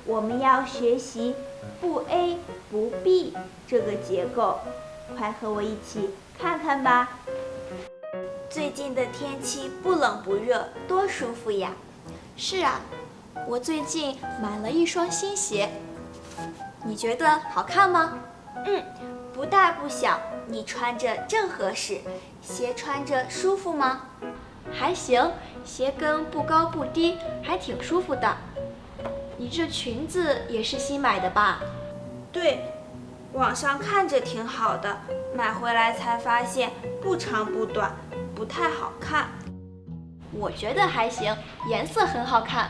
我们要学习不 A 不 B 这个结构，快和我一起看看吧。最近的天气不冷不热，多舒服呀！是啊，我最近买了一双新鞋，你觉得好看吗？不大不小，你穿着正合适。鞋穿着舒服吗？还行，鞋跟不高不低，还挺舒服的。你这裙子也是新买的吧？对，网上看着挺好的，买回来才发现不长不短，不太好看。我觉得还行，颜色很好看。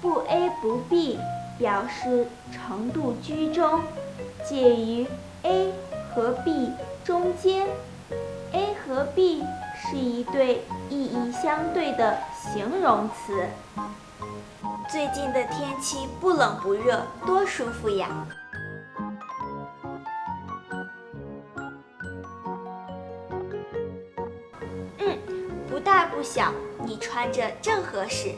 不 A 不 B 表示程度居中，介于 A 和 B 中间。A 和 B 是一对意义相对的形容词。最近的天气不冷不热，多舒服呀！不大不小，你穿着正合适。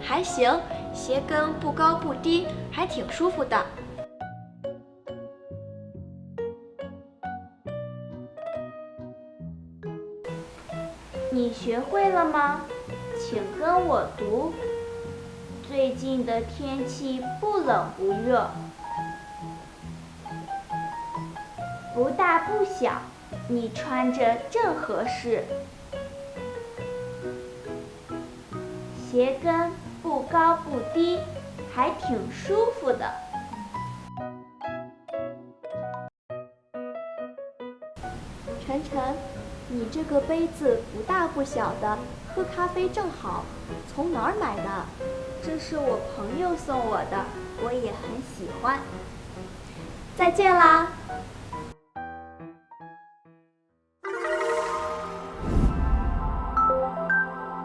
还行，鞋跟不高不低，还挺舒服的。你学会了吗？请跟我读。最近的天气不冷不热，不大不小，你穿着正合适。鞋跟不高不低，还挺舒服的。晨晨，你这个杯子不大不小的，喝咖啡正好，从哪儿买的？这是我朋友送我的，我也很喜欢。再见啦！